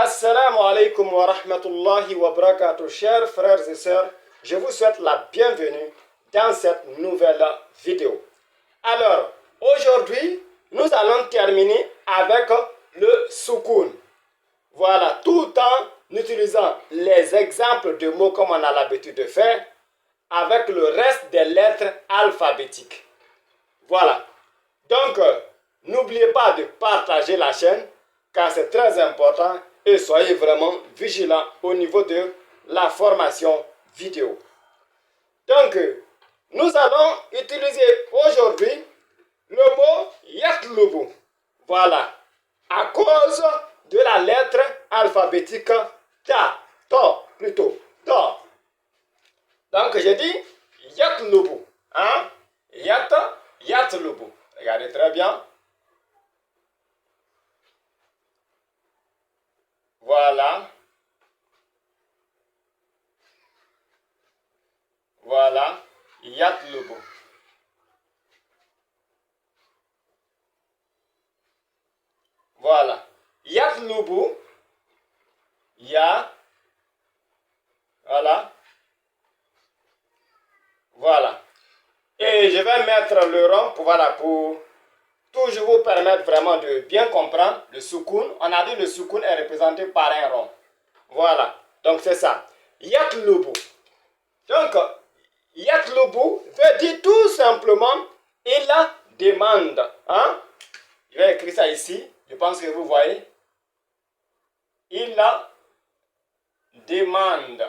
Assalamu alaikum wa rahmatullahi wa barakatuh, chers frères et sœurs. Je vous souhaite la bienvenue dans cette nouvelle vidéo. Alors, aujourd'hui, nous allons terminer avec le soukoun. Voilà, tout en utilisant les exemples de mots comme on a l'habitude de faire avec le reste des lettres alphabétiques. Voilà. Donc, n'oubliez pas de partager la chaîne car c'est très important et soyez vraiment vigilants au niveau de la formation vidéo. Donc, nous allons utiliser aujourd'hui le mot yatlubu. Voilà. À cause de la lettre alphabétique ta, to plutôt, to. Donc, j'ai dit yatlubu. Hein? Yatlubu. Regardez très bien. Voilà. Voilà. Yatlubu. Voilà. Yatlubu. Ya. Voilà. Voilà. Et je vais mettre le rond pour toujours vous permettre vraiment de bien comprendre le soukoun. On a dit le soukoun est représenté par un rond. Voilà. Donc c'est ça. Yatlubu. Donc, yatlubu veut dire tout simplement il demande. Hein? Je vais écrire ça ici. Je pense que vous voyez. Il demande.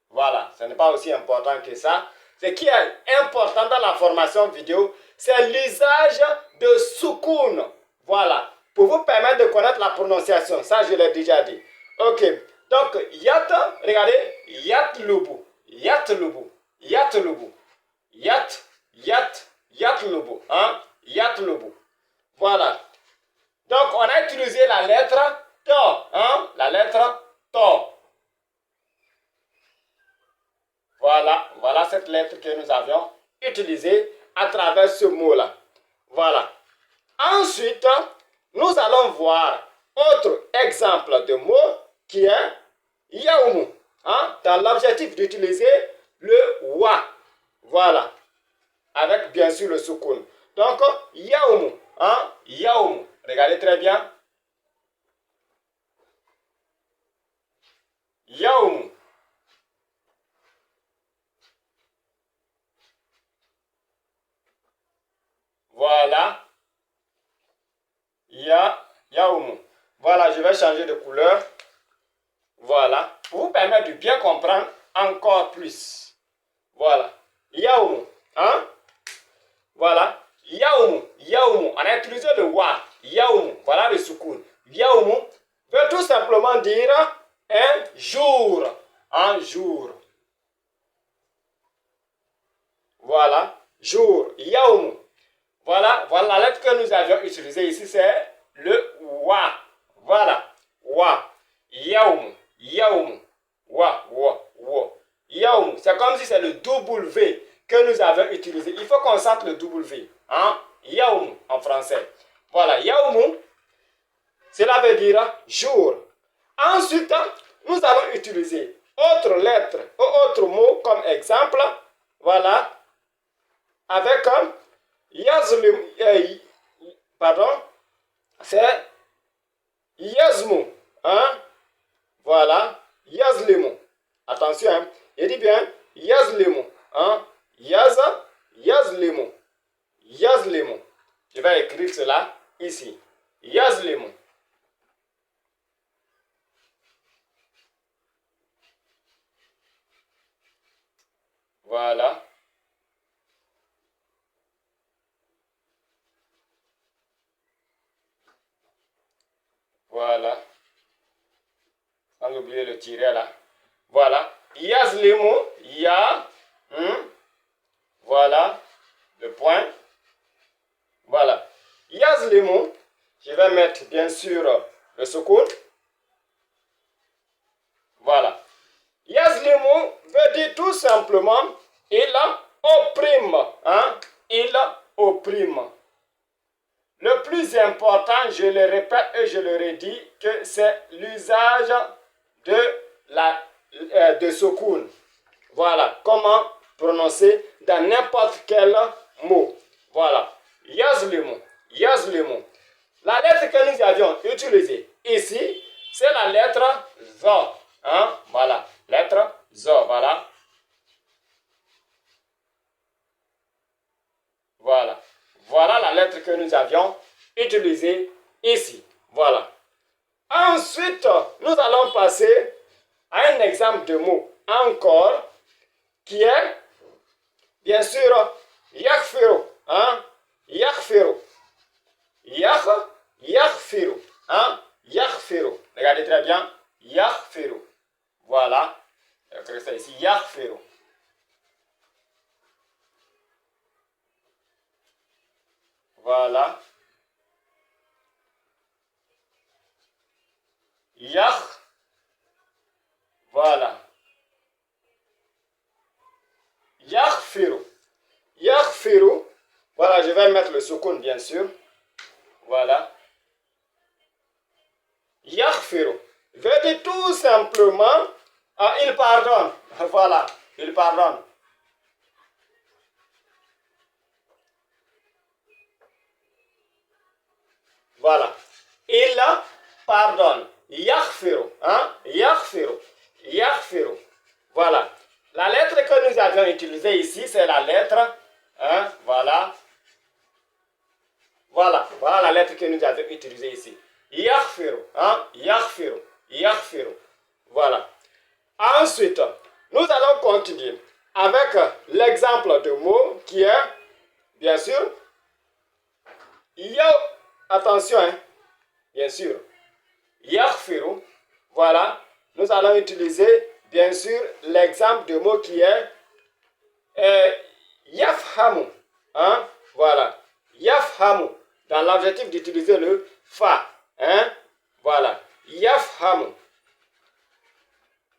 Voilà. Ce n'est pas aussi important que ça. Ce qui est important dans la formation vidéo, c'est l'usage de soukoun. Voilà. Pour vous permettre de connaître la prononciation. Ça, je l'ai déjà dit. Ok. Donc, yat, regardez. Yatlubu. Yatlubu. Yatlubu. Yatlubu. Hein? Yatlubu. Voilà. Donc, on a utilisé la lettre to. Hein? La lettre to. Voilà cette lettre que nous avions utilisée à travers ce mot-là. Voilà. Ensuite, nous allons voir autre exemple de mot qui est yaoumu. Hein? Dans l'objectif d'utiliser le wa. Voilà. Avec bien sûr le soukoun. Donc, yaoumu. Hein? Yaoumu. Regardez très bien. Yaoumu. Voilà. Yaoumu. Voilà, je vais changer de couleur. Voilà. Pour vous permettre de bien comprendre encore plus. Voilà. Yaoumu. Hein? Voilà. Yaoumu. Yaoumu. On a utilisé le wa. Yaoumu. Voilà le soukoun. Yaoumu veut tout simplement dire un jour. Un jour. Voilà. Jour. Yaoumu. Voilà la lettre que nous avions utilisée ici, c'est le wa. Voilà. Wa. Yaoumu. Yaoumu. Wa. Yaoumu. C'est comme si c'est le W que nous avons utilisé. Il faut qu'on sente le W. Hein? Yaoumu en français. Voilà. Yaoumu, cela veut dire jour. Ensuite, nous allons utiliser autre lettre ou autre mot comme exemple. Voilà. Avec yazlim, pardon, c'est yazmu. Hein? Voilà. Yazlimu. Attention, hein? Il dit bien yazlimu. Hein? Yazlimu. Yazlimu. Je vais écrire cela ici. Yazlimu. Voilà. Voilà. Sans oublier le tiret là. Voilà. Yazlimu. Ya. Voilà. Le point. Voilà. Yazlimu. Je vais mettre bien sûr le soukoun. Voilà. Yazlimu veut dire tout simplement il opprime. Hein? Il opprime. le plus important, je le répète et je le redis, que c'est l'usage de soukoun. Voilà, comment prononcer dans n'importe quel mot. Voilà, yazlimu, yazlimu. La lettre que nous avions utilisée ici, c'est la lettre Zo. Hein? Voilà, lettre Zo, voilà. Voilà. Voilà la lettre que nous avions utilisée ici. Voilà. Ensuite, nous allons passer à un exemple de mot encore qui est, bien sûr, yaghfiru. Hein? Yaghfiru. Yaghfiru. Hein? Yaghfiru. Regardez très bien. Yaghfiru. Voilà. Je ça ici. Yaghfiru. Voilà. Voilà. Yaghfiru. Yaghfiru. Voilà, je vais mettre le soukoun, bien sûr. Voilà. Yaghfiru veut dire tout simplement, il pardonne. Voilà, il pardonne. Voilà. Il pardonne. Yaghfiru. Hein? Yaghfiru. Yaghfiru. Voilà. La lettre que nous avions utilisée ici, c'est la lettre. Hein? Voilà. Voilà. Voilà la lettre que nous avions utilisée ici. Yaghfiru. Hein? Yaghfiru. Yaghfiru. Voilà. Ensuite, nous allons continuer avec l'exemple de mot qui est, bien sûr, yo. Attention, hein? Bien sûr. Yaghfiru. Voilà. Nous allons utiliser, bien sûr, l'exemple de mot qui est yafhamu. Hein? Voilà. Yafhamu. Dans l'objectif d'utiliser le fa. Hein? Voilà. Yafhamu.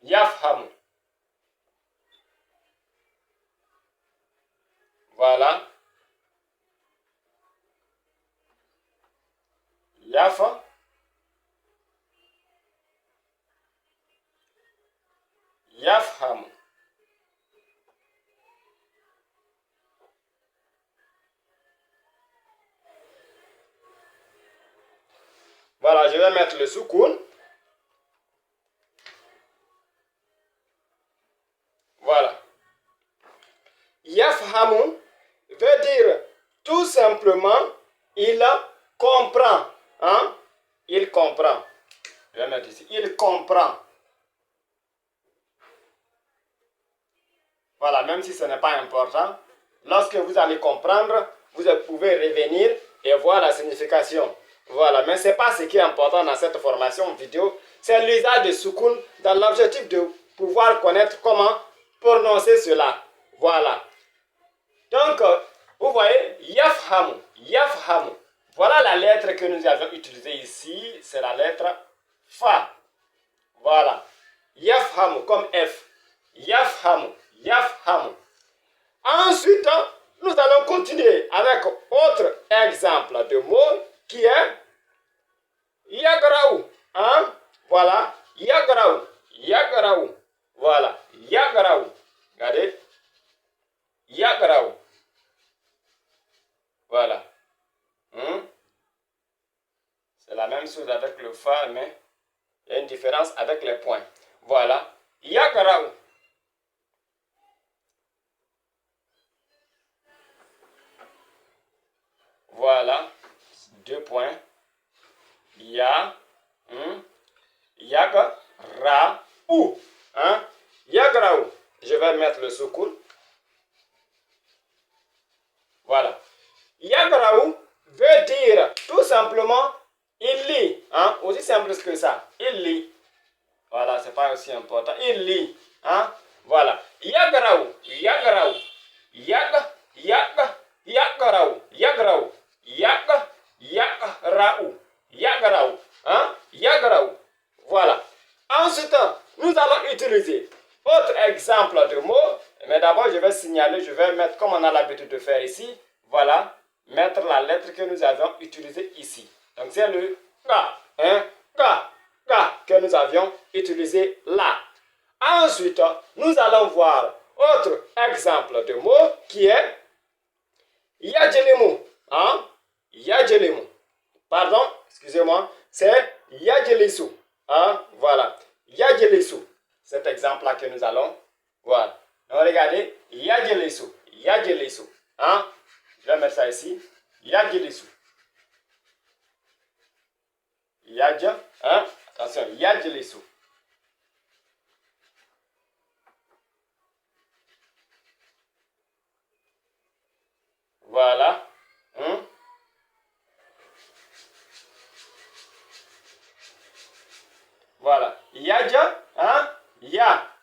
Yafhamu. Voilà. Yafa. Yafhamu. Voilà, je vais mettre le soukoun. Voilà. Yafhamu veut dire tout simplement il comprend. Hein? Il comprend. Je vais mettre ici. Il comprend. Voilà, même si ce n'est pas important, lorsque vous allez comprendre, vous pouvez revenir et voir la signification. Voilà, mais ce n'est pas ce qui est important dans cette formation vidéo, c'est l'usage de soukoun dans l'objectif de pouvoir connaître comment prononcer cela. Voilà. Donc, vous voyez, yafhamu, yafhamu. Voilà la lettre que nous avons utilisée ici, c'est la lettre Fa. Voilà. Yafhamu, comme F. Yafhamu, yafhamu. Ensuite, nous allons continuer avec autre exemple de mot qui est yagraou. Hein? Voilà. Yagraou. Yagraou. Voilà. Yagraou. Regardez. Yagraou. Voilà. C'est la même chose avec le fa, mais il y a une différence avec les points. Voilà. Yagraou. Voilà. 2 points. Ya. Yagraou. Hein? Yagraou. Je vais mettre le soukoun. Voilà. Yagraou veut dire tout simplement il lit. Hein? Aussi simple que ça. Il lit. Voilà, c'est pas aussi important. Il lit. Hein? Voilà. Yagraou. Yagraou. Yagraou. Yagraou. Yagraou. Yagraou. Hein? Yagraou. Voilà. Ensuite, nous allons utiliser autre exemple de mot. Mais d'abord, je vais signaler, je vais mettre comme on a l'habitude de faire ici. Voilà. mettre la lettre que nous avions utilisée ici. Donc c'est le K, hein, K, K que nous avions utilisé là. Ensuite, nous allons voir autre exemple de mot qui est Yadjelimu. Hein? Yadjelimu. Pardon, excusez-moi, c'est Yadjelisu. Hein? Voilà. Yadjelisu. Cet exemple-là que nous allons voir. Donc regardez, Yadjelisu. Yadjelisu. Hein? Je vais mettre ça ici. Yadjelisu. Yadja. Hein? Attention, Yadjelisu. Voilà. Hein? Voilà. Yadja. Hein? Ya.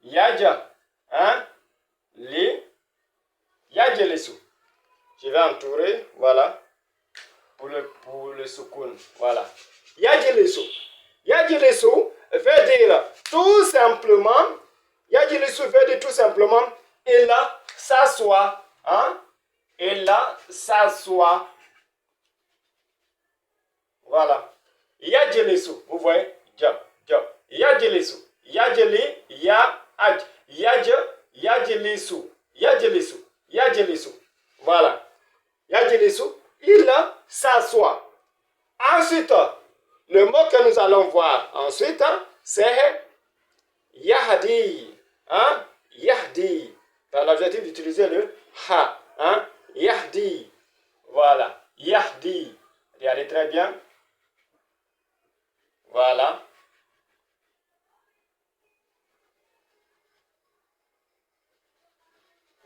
Yadja. Hein? Li. Yadjelisu. Je vais entourer. Voilà. Pour le soukoun. Voilà. Yadjelisu. Yadjelisu veut dire tout simplement. Yadjelisu veut dire tout simplement. Il s'assoit. Hein? Il s'assoit. Voilà. Yadjelisu. Vous voyez? Yadjelisu. Yadjeli. Yadjelisu. Yadjelisu. Yadjelisu. Voilà. Yadjelisu. Il s'assoit. Ensuite, le mot que nous allons voir ensuite, c'est Yahdi. Hein? Yahdi. Dans l'objectif d'utiliser le ha. Hein? Yahdi. Voilà. Yahdi. Regardez très bien. Voilà.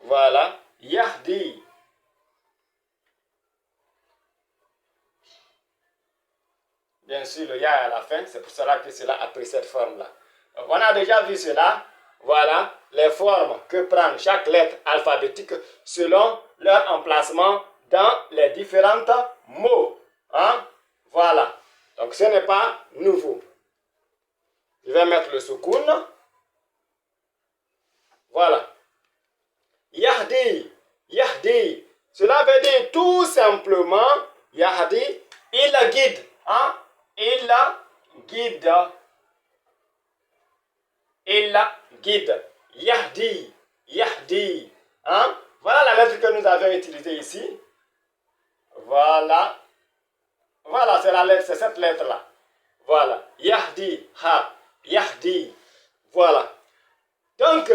Voilà. Yahdi. Bien sûr, le ya à la fin, c'est pour cela que cela a pris cette forme-là. On a déjà vu cela. Voilà les formes que prend chaque lettre alphabétique selon leur emplacement dans les différents mots. Hein? Voilà. Donc ce n'est pas nouveau. Je vais mettre le soukoun. Voilà. Yahdi. Yahdi. Cela veut dire tout simplement, Yahdi, il guide. Hein? Il guide. Il guide. Yahdi. Yahdi. Hein? Voilà la lettre que nous avions utilisée ici. Voilà. Voilà, c'est la lettre, c'est cette lettre-là. Voilà. Yahdi. Ha. Yahdi. Voilà. Donc,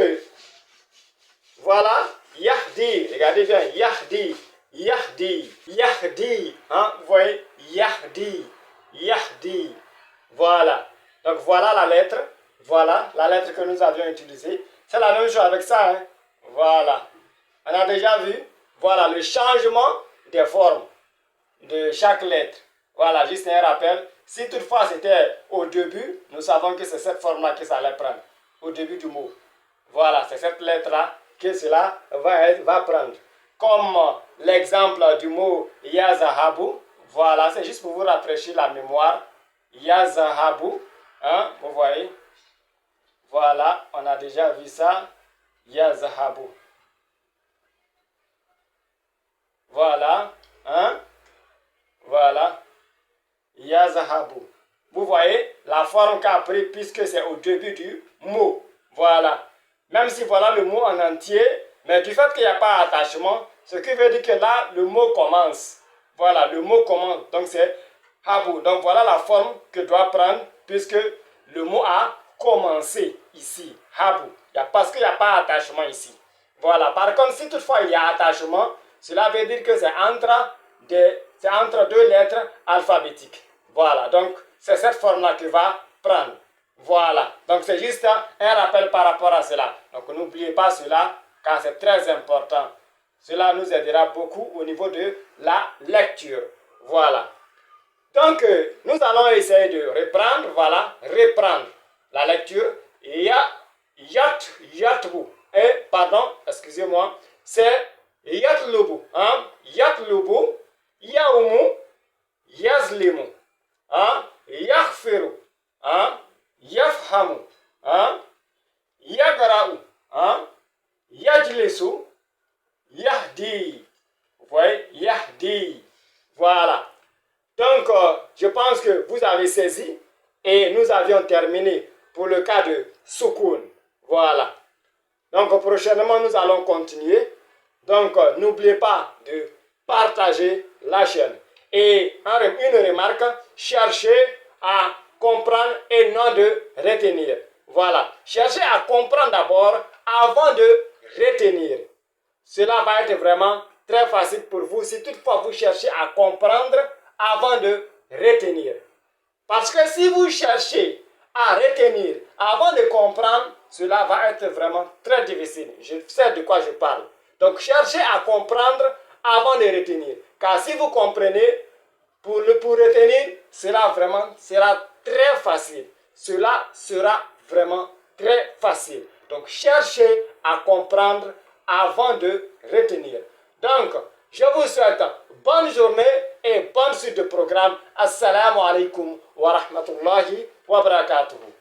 voilà. Yahdi. Regardez bien. Yahdi. Yahdi. Yahdi. Hein? Vous voyez? Yahdi. Yahdi. Voilà. Donc, voilà la lettre. Voilà la lettre que nous avions utilisée. C'est la même chose avec ça. Hein? Voilà. On a déjà vu. Voilà le changement des formes de chaque lettre. Voilà, juste un rappel. Si toutefois c'était au début, nous savons que c'est cette forme-là que ça allait prendre. Au début du mot. Voilà, c'est cette lettre-là que cela va prendre. Comme l'exemple du mot Yazahabu. Voilà, c'est juste pour vous rafraîchir la mémoire. Yazahabu. Hein, vous voyez? Voilà, on a déjà vu ça. Yazahabu. Voilà. Hein? Voilà. Yazahabu. Vous voyez la forme qu'a pris puisque c'est au début du mot. Voilà. Même si voilà le mot en entier, mais du fait qu'il n'y a pas d'attachement, ce qui veut dire que là, le mot commence. Voilà, le mot commence. Donc c'est habu. Donc voilà la forme que doit prendre puisque le mot a commencé ici. Habu. Parce qu'il n'y a pas d'attachement ici. Voilà. Par contre, si toutefois il y a attachement, cela veut dire que c'est entre deux lettres alphabétiques. Voilà, donc c'est cette forme-là qu'il va prendre. Voilà, donc c'est juste un rappel par rapport à cela. Donc n'oubliez pas cela, car c'est très important. Cela nous aidera beaucoup au niveau de la lecture. Voilà. Donc nous allons essayer de reprendre, voilà, reprendre la lecture. Yatbu. Et, pardon, excusez-moi, c'est Yatlubu. Hein? Yatlubu. Yaumu. Yazlimu. Hein? Yaghfiru. Hein? Yafhamu. Hein? Yagra'u. Hein? Yajlisu. Yahdi. Vous voyez? Yahdi. vous avez saisi et nous avions terminé pour le cas de Sukun. Voilà. Donc prochainement, nous allons continuer. Donc n'oubliez pas de partager la chaîne. Et une remarque, cherchez à comprendre et non de retenir. Voilà. Cherchez à comprendre d'abord avant de retenir. Cela va être vraiment très facile pour vous si toutefois vous cherchez à comprendre avant de retenir. Parce que si vous cherchez à retenir avant de comprendre, cela va être vraiment très difficile. Je sais de quoi je parle. Donc cherchez à comprendre avant de retenir. Car si vous comprenez, pour retenir, cela vraiment sera très facile. Cela sera vraiment très facile. Donc cherchez à comprendre avant de retenir. Donc, je vous souhaite bonne journée et bonne suite de programme. Assalamu alaikum wa rahmatullahi wa barakatuhu.